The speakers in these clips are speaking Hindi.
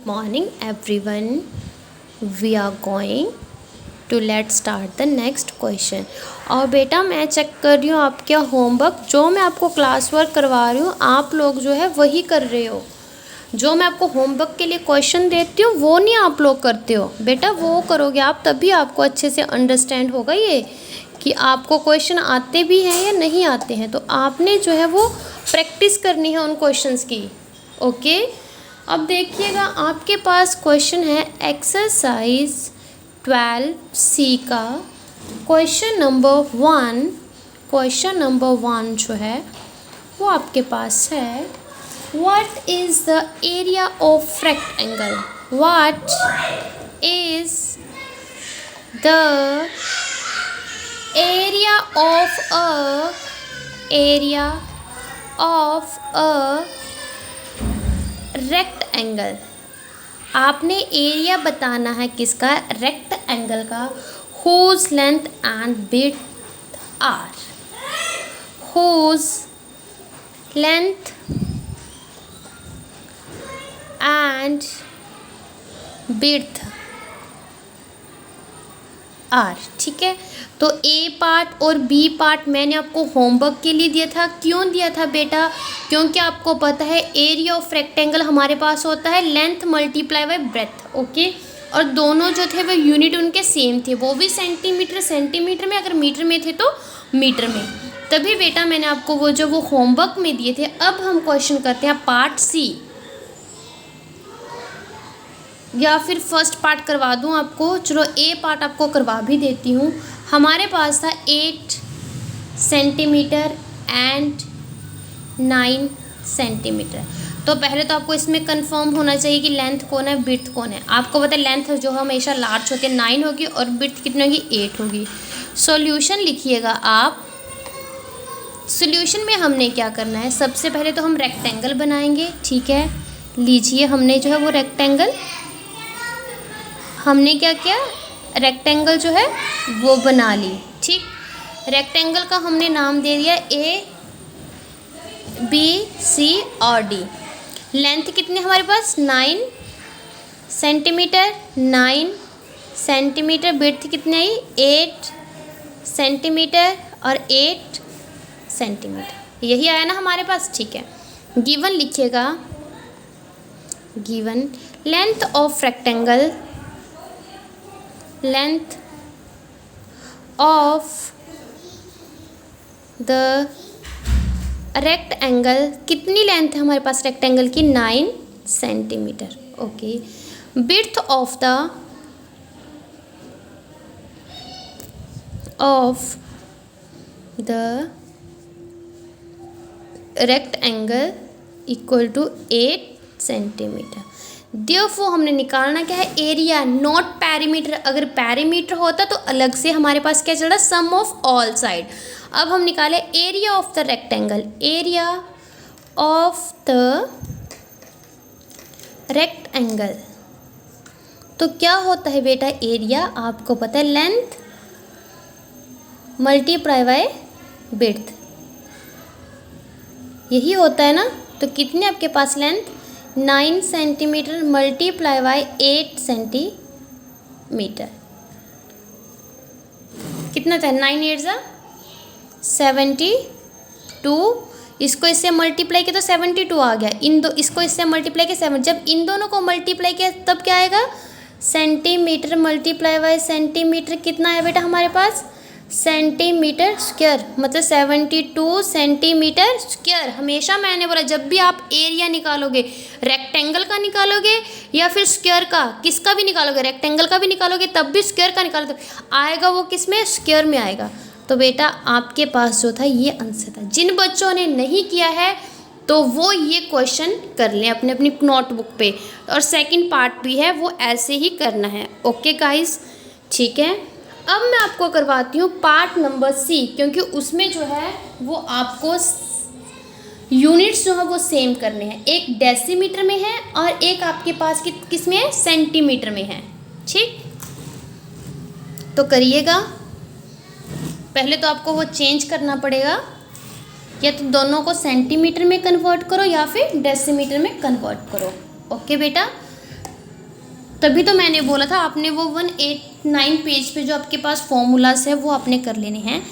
morning everyone. We are going to let's start the next question. और बेटा मैं चेक कर रही हूँ आपके होमवर्क, जो मैं आपको क्लास वर्क करवा रही हूँ आप लोग जो है वही कर रहे हो। जो मैं आपको होमवर्क के लिए क्वेश्चन देती हूँ वो नहीं आप लोग करते हो। बेटा वो करोगे आप तभी आपको अच्छे से अंडरस्टैंड होगा ये कि आपको क्वेश्चन आते भी हैं या नहीं आते हैं। तो आपने जो है वो प्रैक्टिस करनी है उन क्वेश्चंस की। ओके, अब देखिएगा आपके पास क्वेश्चन है एक्सरसाइज 12C का क्वेश्चन नंबर 1 जो है वो आपके पास है। What is the area of rectangle? What is the area of a rectangle? आपने एरिया बताना है किसका? रेक्टेंगल का। Whose length and width are? Whose length and width are. ठीक है, तो ए पार्ट और बी पार्ट मैंने आपको होमवर्क के लिए दिया था। क्यों दिया था बेटा? क्योंकि आपको पता है एरिया ऑफ रेक्टेंगल हमारे पास होता है length multiply bye breath. Okay, और दोनों जो थे वो यूनिट उनके सेम थे, वो भी सेंटीमीटर में, अगर मीटर में थे तो मीटर में। तभी बेटा मैंने आपको वो होमवर्क में दिए थे। अब हम क्वेश्चन करते हैं पार्ट सी, या फिर फर्स्ट पार्ट करवा दूं आपको। चलो ए पार्ट आपको करवा भी देती हूँ। हमारे पास था 8 सेंटीमीटर एंड 9 सेंटीमीटर। तो पहले तो आपको इसमें कंफर्म होना चाहिए कि लेंथ कौन है, विड्थ कौन है। आपको पता है लेंथ जो हमेशा लार्ज होती है 9 होगी और विड्थ कितनी होगी? 8 होगी। सॉल्यूशन लिखिएगा आप। सॉल्यूशन में हमने क्या करना है, सबसे पहले तो हम रेक्टेंगल बनाएंगे। ठीक है, लीजिए हमने जो है वो रेक्टेंगल, हमने क्या किया, रेक्टेंगल जो है वो बना ली। ठीक, रेक्टेंगल का हमने नाम दे दिया ABC और D। लेंथ कितनी हमारे पास? 9 सेंटीमीटर, 9 सेंटीमीटर। विड्थ कितनी आई? 8 सेंटीमीटर और 8 सेंटीमीटर। यही आया ना हमारे पास। ठीक है, गिवन लिखिएगा। Given length of rectangle, length of the rectangle, कितनी लेंथ है हमारे पास रेक्टेंगल की? 9 centimetre. Okay, width of the rectangle equal to 8 centimetre. Therefore हमने निकालना क्या है? Area, not perimeter. अगर पेरीमीटर होता तो अलग से हमारे पास क्या चल रहा है? सम ऑफ ऑल साइड। अब हम निकाले area of the rectangle. Area of the rectangle तो क्या होता है बेटा? एरिया आपको पता है लेंथ मल्टीप्लाई बाय विड्थ, यही होता है ना। तो कितनी आपके पास length? 9 centimetre multiply by 8 centimetre. कितना था? 9 8 जा 72। इसको इससे मल्टीप्लाई किया तो 72 आ गया। इसको इससे मल्टीप्लाई किया 7। जब इन दोनों को मल्टीप्लाई किया तब क्या आएगा? Centimetre multiply bye centimetre. कितना आया बेटा हमारे पास? सेंटीमीटर स्क्वायर, मतलब 72 सेंटीमीटर स्क्वायर। हमेशा मैंने बोला जब भी आप एरिया निकालोगे, रेक्टेंगल का निकालोगे या फिर स्क्वायर का, किसका भी निकालोगे, रेक्टेंगल का भी निकालोगे तब भी स्क्वायर का निकालोगे आएगा, वो किस में? स्क्वायर में आएगा। तो बेटा आपके पास जो था ये आंसर था। जिन बच्चों ने नहीं किया है तो वो ये क्वेश्चन कर लें अपने अपनी नोटबुक पे, और सेकंड पार्ट भी है वो ऐसे ही करना है। ओके गाइस, ठीक है। अब मैं आपको करवाती हूँ पार्ट नंबर सी, क्योंकि उसमें जो है वो आपको यूनिट्स जो है वो सेम करने हैं। एक डेसीमीटर में है और एक आपके पास किस में है? सेंटीमीटर में है। ठीक, तो करिएगा। पहले तो आपको वो चेंज करना पड़ेगा, या तो दोनों को सेंटीमीटर में कन्वर्ट करो या फिर डेसीमीटर में कन्वर्ट करो। ओके बेटा, तभी तो मैंने बोला था आपने वो 189 पेज पे जो आपके पास फॉर्मूलाज है वो आपने कर लेने हैं।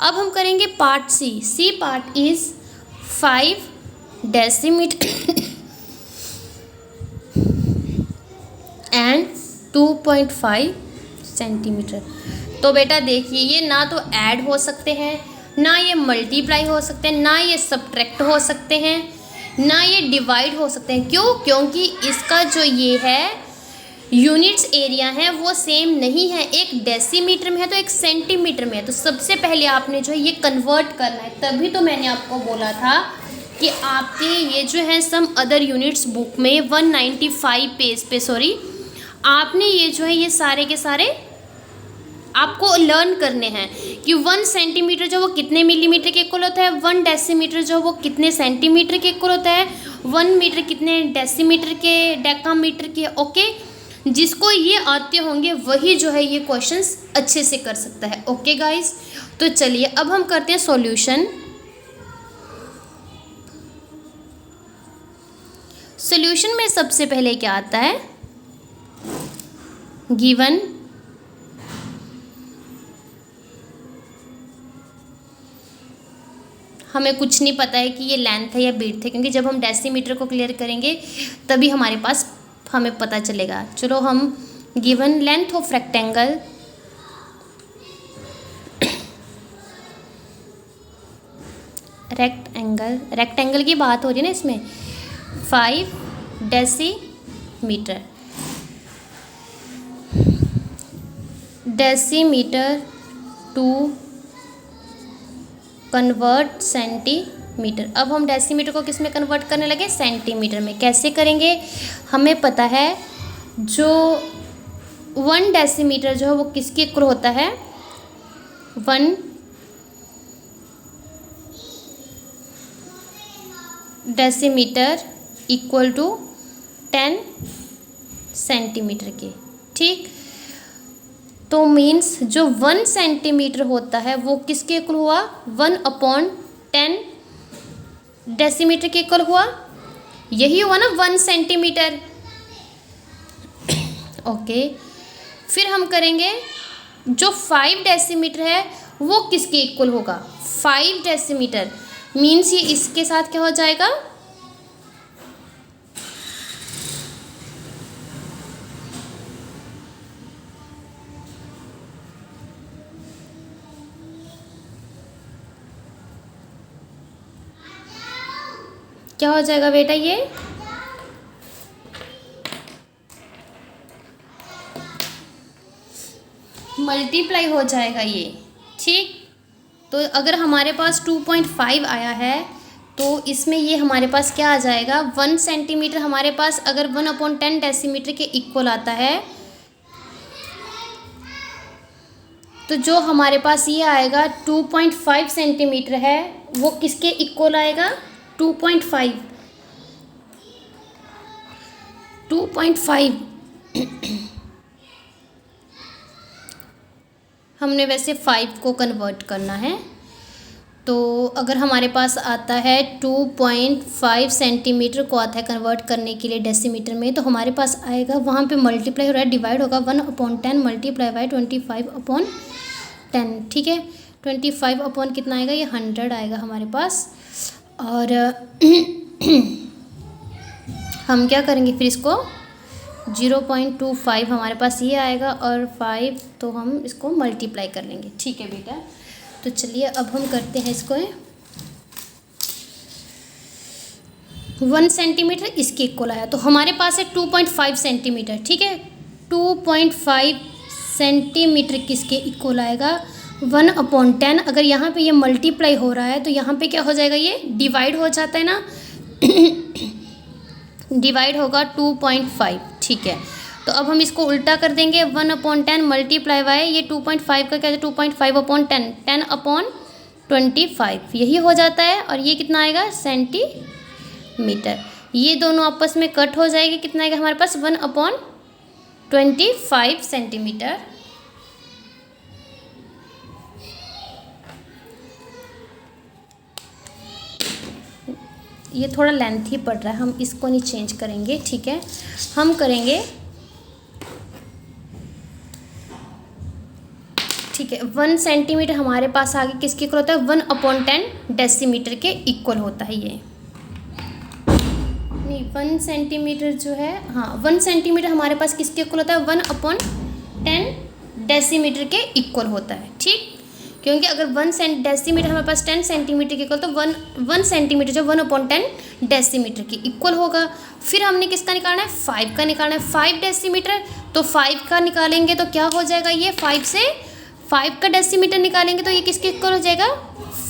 अब हम करेंगे part C part is 5 decimetre and 2.5 centimetre. तो बेटा देखिए, ये ना तो ऐड हो सकते हैं, ना ये मल्टीप्लाई हो सकते हैं, ना ये सब्ट्रैक्ट हो सकते हैं, ना ये डिवाइड हो सकते हैं। क्यों? क्योंकि इसका जो ये है यूनिट्स एरिया है वो सेम नहीं है, एक डेसीमीटर में है तो एक सेंटीमीटर में है। तो सबसे पहले आपने जो है ये कन्वर्ट करना है। तभी तो मैंने आपको बोला था कि आपके ये जो है सम अदर यूनिट्स बुक में 195 पेज पे आपने ये जो है ये सारे के सारे आपको लर्न करने हैं कि 1 सेंटीमीटर जो वो कितने मिलीमीटर के इक्वल होता है, 1 डेसीमीटर जो वो कितने सेंटीमीटर के इक्वल होता है, 1 मीटर कितने डेसीमीटर के डेकामीटर के। ओके, जिसको ये आते होंगे वही जो है ये क्वेश्चंस अच्छे से कर सकता है। ओके गाइस, तो चलिए अब हम करते हैं सॉल्यूशन। सॉल्यूशन में सबसे पहले क्या आता है, गिवन हमें कुछ नहीं पता है कि ये लेंथ है या ब्रेड्थ है, क्योंकि जब हम डेसीमीटर को क्लियर करेंगे तभी हमारे पास हमें पता चलेगा। चलो हम given length of rectangle rectangle की बात हो रही है ना इसमें, 5 डेसीमीटर टू कन्वर्ट सेंटीमीटर। अब हम डेसीमीटर को किस में कन्वर्ट करने लगे, सेंटीमीटर में। कैसे करेंगे, हमें पता है जो 1 डेसीमीटर जो है वो किसके इक्वल होता है, 1 डेसीमीटर इक्वल टू 10 सेंटीमीटर के। ठीक, तो मीन्स जो 1 सेंटीमीटर होता है वो किसके इक्वल हुआ, 1/10 डेसीमीटर के इक्वल हुआ। यही हुआ ना 1 सेंटीमीटर। ओके, फिर हम करेंगे जो 5 डेसीमीटर है वो किसके इक्वल होगा, 5 डेसीमीटर मीन्स ये इसके साथ क्या हो जाएगा, क्या हो जाएगा बेटा, ये मल्टीप्लाई हो जाएगा ये। ठीक, तो अगर हमारे पास 2.5 आया है तो इसमें ये हमारे पास क्या आ जाएगा, 1 सेंटीमीटर हमारे पास अगर 1/10 डेसीमीटर के इक्वल आता है तो जो हमारे पास ये आएगा 2.5 सेंटीमीटर है वो किसके इक्वल आएगा, 2.5 हमने वैसे 5 को कन्वर्ट करना है। तो अगर हमारे पास आता है 2.5 सेंटीमीटर को आता है कन्वर्ट करने के लिए डेसीमीटर में, तो हमारे पास आएगा वहाँ पे मल्टीप्लाई हो रहा है, डिवाइड होगा 1/10 मल्टीप्लाई बाई 25/10। ठीक है, 25 कितना आएगा, ये 100 आएगा हमारे पास। और हम क्या करेंगे फिर इसको 0.25 हमारे पास ये आएगा और 5 तो हम इसको मल्टीप्लाई कर लेंगे। ठीक है बेटा, तो चलिए अब हम करते हैं इसको 1 सेंटीमीटर इसके इक्वल आया तो हमारे पास है 2.5 सेंटीमीटर। ठीक है, 2.5 सेंटीमीटर किसके इक्वल आएगा, 1/10। अगर यहाँ पे ये मल्टीप्लाई हो रहा है तो यहाँ पे क्या हो जाएगा, ये डिवाइड हो जाता है ना डिवाइड होगा 2.5। ठीक है, तो अब हम इसको उल्टा कर देंगे, 1/10 मल्टीप्लाई बाय ये 2.5 का क्या है, 2.5/10 10/25 यही हो जाता है। और ये कितना आएगा, सेंटीमीटर। ये दोनों आपस में कट हो जाएगी, कितना आएगा हमारे पास 1/25 सेंटीमीटर। ये थोड़ा लेंथ ही पड़ रहा है, हम इसको नहीं चेंज करेंगे। ठीक है, हम करेंगे ठीक है, 1 सेंटीमीटर हमारे पास आगे किसके इक्वल होता है, 1/10 डेसीमीटर के इक्वल होता है ये। नहीं, 1 सेंटीमीटर जो है, हाँ 1 सेंटीमीटर हमारे पास किसके इक्वल होता है, 1/10 डेसीमीटर के इक्वल होता है। ठीक, क्योंकि अगर 1 डेसीमीटर हमारे पास 10 सेंटीमीटर के इक्वल, तो 1 सेंटीमीटर जो 1/10 डेसीमीटर के इक्वल होगा। फिर हमने किसका निकालना है, 5 का निकालना है। 5 डेसीमीटर, तो 5 का निकालेंगे तो क्या हो जाएगा, ये 5 से 5 का डेसीमीटर निकालेंगे तो ये किसके इक्वल हो जाएगा,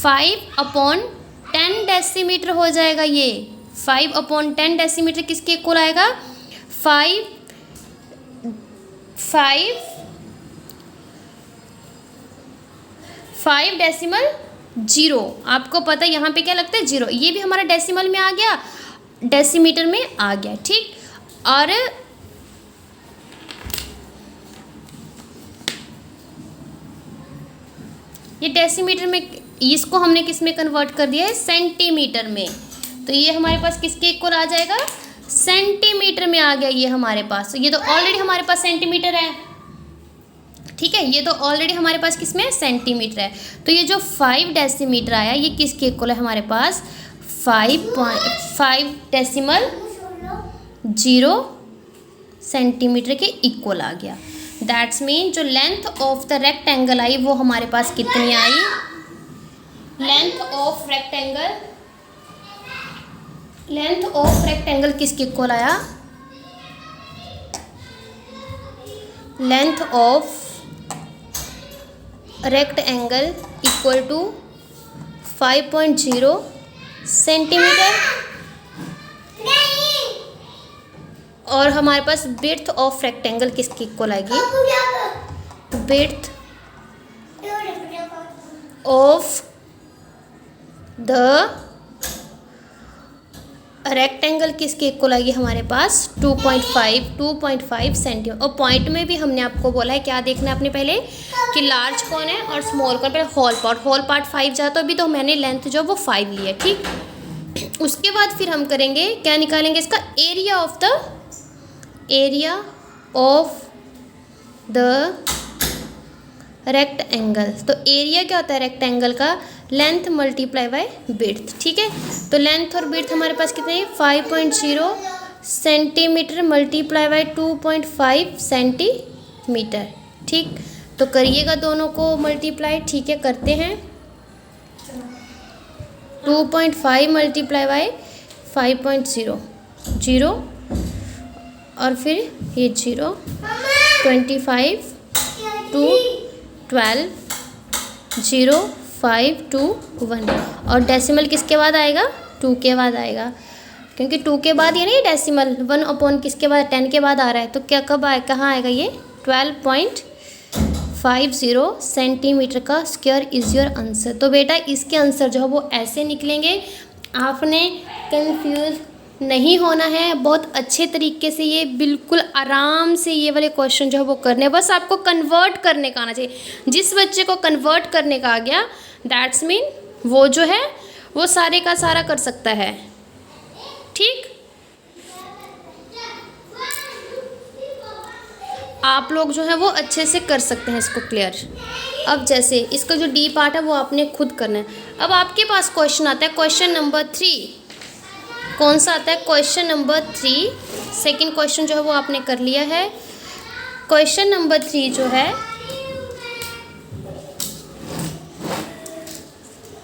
5/10 डेसीमीटर हो जाएगा। ये 5/10 डेसीमीटर किसके इक्वल आएगा, 5 डेसिमल 0। आपको पता है यहाँ पे क्या लगता है, 0। ये भी हमारा डेसिमल में आ गया, डेसीमीटर में आ गया। ठीक, और ये डेसीमीटर में, इसको हमने किस में कन्वर्ट कर दिया है, सेंटीमीटर में। तो ये हमारे पास किसके इक्वल आ जाएगा, सेंटीमीटर में आ गया ये हमारे पास। तो ये तो ऑलरेडी हमारे पास सेंटीमीटर है। ठीक है, ये तो ऑलरेडी हमारे पास किसमें, सेंटीमीटर है। तो ये जो 5 डेसीमीटर आया ये किसके इक्वल है हमारे पास, 5 डेसिमल 0 सेंटीमीटर के इक्वल आ गया। दैट्स मीन जो लेंथ ऑफ द रेक्टेंगल आई वो हमारे पास कितनी आई, लेंथ ऑफ रेक्टेंगल किसके इक्वल आया, length of rectangle equal to 5.0 centimetre. और हमारे पास विड्थ ऑफ रेक्टेंगल किसकी इक्वल आएगी, विड्थ ऑफ द रेक्टेंगल किसके इक्वल आएगी हमारे पास, 2.5 सेंटीमीटर। और पॉइंट में भी हमने आपको बोला है क्या देखना है आपने पहले, कि लार्ज कौन है और स्मॉल कौन। पहले होल पार्ट 5 जाता है, अभी तो मैंने लेंथ जो वो 5 लिया। ठीक, उसके बाद फिर हम करेंगे क्या, निकालेंगे इसका एरिया ऑफ द रेक्टेंगल। तो एरिया क्या होता है रेक्टेंगल का, लेंथ मल्टीप्लाई बाय विड्थ। ठीक है, तो लेंथ और विड्थ हमारे पास कितने हैं, 5.0 सेंटीमीटर मल्टीप्लाई बाय 2.5 सेंटीमीटर। ठीक, तो करिएगा दोनों को मल्टीप्लाई। ठीक है, करते हैं। 2.5 मल्टीप्लाई बाय 5.0 0, और फिर ये 0, 25 2 12 0 5 2 1। और डेसिमल किसके बाद आएगा, 2 के बाद आएगा, क्योंकि 2 के बाद ये नहीं डेसिमल 1/, किसके बाद, 10 के बाद आ रहा है। तो क्या कब आए, कहाँ आएगा ये, 12.50 सेंटीमीटर का स्क्वायर इज़ योर आंसर। तो बेटा इसके आंसर जो है वो ऐसे निकलेंगे। आपने कंफ्यूज नहीं होना है, बहुत अच्छे तरीके से ये बिल्कुल आराम से ये वाले क्वेश्चन जो है वो करने, बस आपको कन्वर्ट करने का आना चाहिए। जिस बच्चे को कन्वर्ट करने का आ गया, दैट्स मीन वो जो है वो सारे का सारा कर सकता है। ठीक, आप लोग जो है वो अच्छे से कर सकते हैं इसको क्लियर। अब जैसे इसका जो डी पार्ट है वो आपने खुद करना है। अब आपके पास क्वेश्चन आता है, क्वेश्चन नंबर 3। कौन सा आता है, क्वेश्चन नंबर 3। सेकंड क्वेश्चन जो है वो आपने कर लिया है। क्वेश्चन नंबर 3 जो है,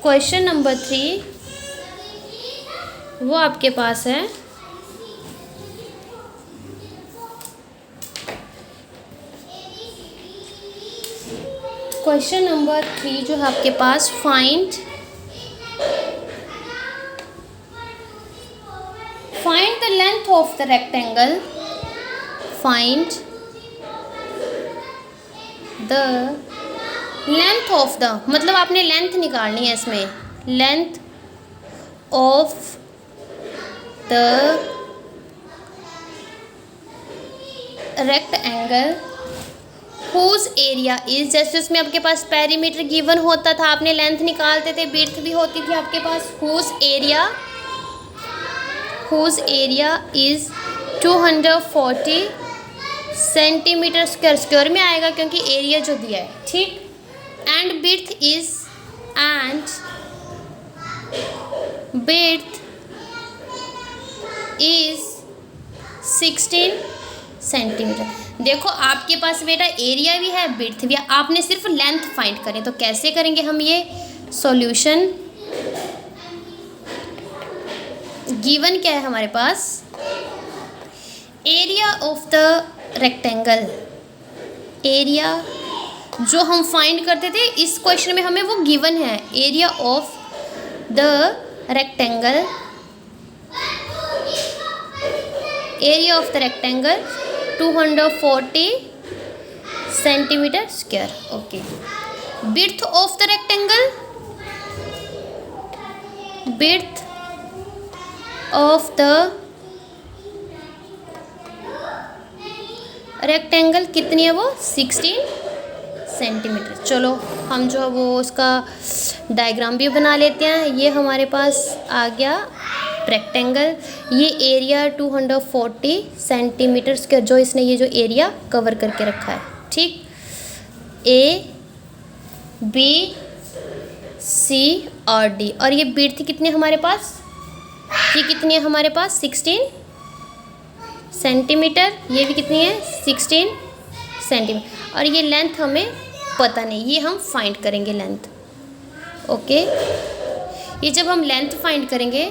क्वेश्चन नंबर 3 वो आपके पास है क्वेश्चन नंबर 3 जो है आपके पास, find the length of the rectangle, find the length of the, मतलब आपने लेंथ निकालनी है इसमें, length of the rectangle whose area is, जैसे उसमें आपके पास पेरीमीटर गिवन होता था, आपने लेंथ निकालते थे, विड्थ भी होती थी आपके पास। Whose area is 240 centimetre square, square में आएगा क्योंकि एरिया जो दिया है। ठीक, एंड width is 16 सेंटीमीटर। देखो आपके पास बेटा एरिया भी है, विड्थ भी है, आपने सिर्फ लेंथ फाइंड करें। तो कैसे करेंगे हम ये सॉल्यूशन? गिवन क्या है हमारे पास? Area of the rectangle, area जो हम फाइंड करते थे इस क्वेश्चन में हमें वो गिवन है। Area of the rectangle, area of the rectangle 240 centimetre square. Okay, width of the rectangle, width of the rectangle कितनी है? वो 16 सेंटीमीटर। चलो हम जो वो उसका डायग्राम भी बना लेते हैं। ये हमारे पास आ गया रेक्टेंगल, ये एरिया 240 सेंटीमीटर स्क्वायर, जो इसने ये जो एरिया कवर करके रखा है। ठीक, ए बी सी और डी। और ये विड्थ कितनी है हमारे पास? ये कितनी है हमारे पास? 16 सेंटीमीटर। ये भी कितनी है? 16 सेंटीमीटर। और ये लेंथ हमें पता नहीं, ये हम फाइंड करेंगे लेंथ। ओके, ये जब हम लेंथ फाइंड करेंगे,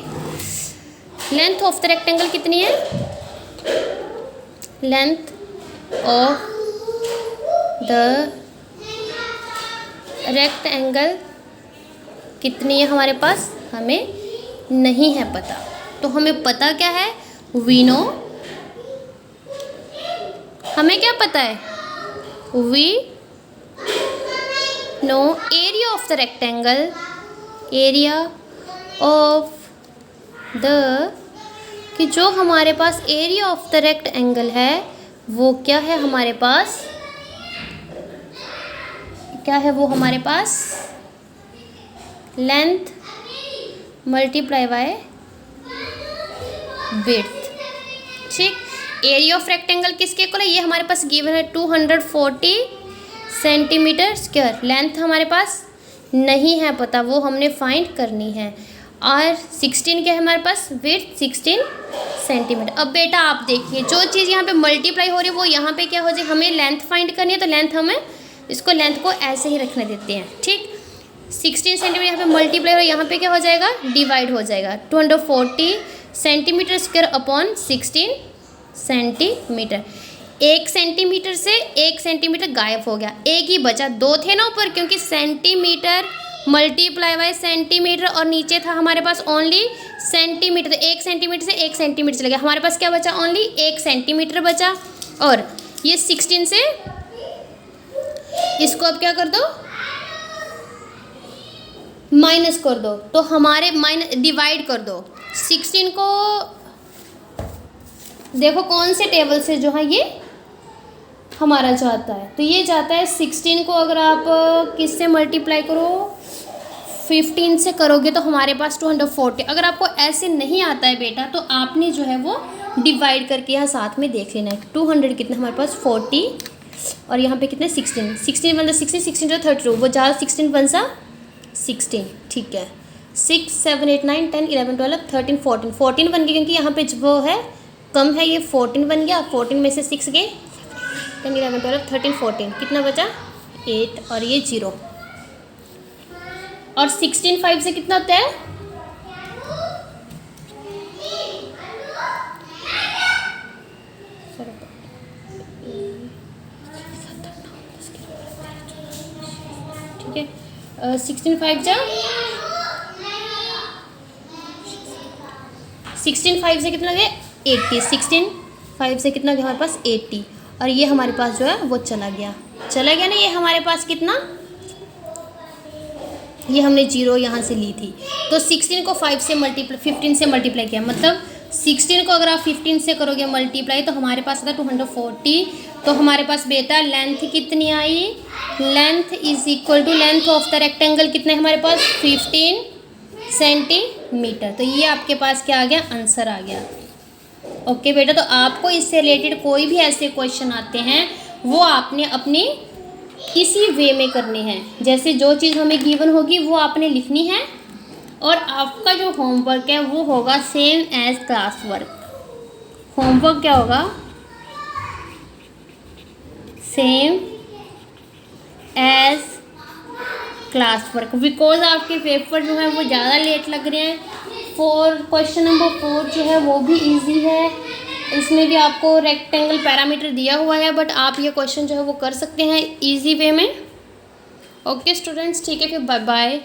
लेंथ ऑफ द रेक्टेंगल कितनी है? लेंथ ऑफ द रेक्टेंगल कितनी है हमारे पास? हमें नहीं है पता। तो हमें पता क्या है? वी नो, हमें क्या पता है? We know area of the rectangle, area of the, कि जो हमारे पास एरिया ऑफ द रेक्टेंगल है वो क्या है हमारे पास? क्या है वो हमारे पास? Length multiply by width. ठीक, एरिया ऑफ रेक्टेंगल किसके इक्वल है? ये हमारे पास गिवन है 240 सेंटीमीटर स्क्वायर। लेंथ हमारे पास नहीं है पता, वो हमने फाइंड करनी है। और 16 क्या है हमारे पास? Width 16 centimetre. अब बेटा आप देखिए, जो चीज़ यहाँ पे मल्टीप्लाई हो रही है वो यहाँ पे क्या हो जाए? हमें लेंथ फाइंड करनी है, तो लेंथ हमें इसको लेंथ को ऐसे ही रखने देते हैं। ठीक, 16 सेंटीमीटर यहाँ पे मल्टीप्लाई हो, यहाँ पे क्या हो जाएगा? डिवाइड हो जाएगा। 240 centimetre square upon 16 centimetre. 1 centimetre से 1 सेंटीमीटर गायब हो गया, एक ही बचा। 2 थे ना ऊपर, क्योंकि सेंटीमीटर मल्टीप्लाई बाय सेंटीमीटर और नीचे था हमारे पास ओनली सेंटीमीटर। तो 1 सेंटीमीटर से 1 सेंटीमीटर चला गया, हमारे पास क्या बचा? ओनली 1 सेंटीमीटर बचा। और ये 16 से इसको अब क्या कर दो? माइनस कर दो। तो हमारे डिवाइड कर दो 16 को। देखो कौन से टेबल से जो है ये हमारा जाता है, तो ये जाता है 16 को अगर आप किससे मल्टीप्लाई करो? 15 से करोगे तो हमारे पास 240। अगर आपको ऐसे नहीं आता है बेटा तो आपने जो है वो डिवाइड करके यहाँ साथ में देख लेना है। 200 कितना हमारे पास? 40 और यहाँ पे कितने? 16। 16 वन 16, 16 जो 32, वो ज़्यादा 16 वन सा 16। ठीक है, 6 7 8 9 10 11 12 13 14 14 बन गया, क्योंकि यहाँ पे वो है कम है, ये 14 बन गया। 14 में से 6 गए, 10 11 12 13 14, कितना बचा? 8 और ये 0। और 16 5 से कितना होता है? ठीक है, 16 5 जा 16 5 से कितना गया? 80। 16 5 से कितना गया हमारे पास? 80। और ये हमारे पास जो है वो चला गया ना। ये हमारे पास कितना? ये हमने 0 यहाँ से ली थी, तो 16 को 5 से 15 से मल्टीप्लाई किया, मतलब 16 को अगर आप 15 से करोगे मल्टीप्लाई तो हमारे पास आता 240। तो हमारे पास बेटा लेंथ कितनी आई? Length is equal to length of the rectangle कितना है हमारे पास? 15 सेंटीमीटर। तो ये आपके पास क्या आ गया? आंसर आ गया। ओके बेटा, तो आपको इससे रिलेटेड कोई भी ऐसे क्वेश्चन आते हैं वो आपने अपनी इसी वे में करनी है। जैसे जो चीज़ हमें गिवन होगी वो आपने लिखनी है, और आपका जो होमवर्क है वो होगा same as class work. Homework क्या होगा? Same as class work. Because आपके पेपर जो है वो ज़्यादा लेट लग रहे हैं। क्वेश्चन नंबर 4 जो है वो भी इजी है, इसमें भी आपको रेक्टेंगल पैरामीटर दिया हुआ है, बट आप ये क्वेश्चन जो है वो कर सकते हैं इजी वे में। ओके स्टूडेंट्स, ठीक है, फिर बाय बाय।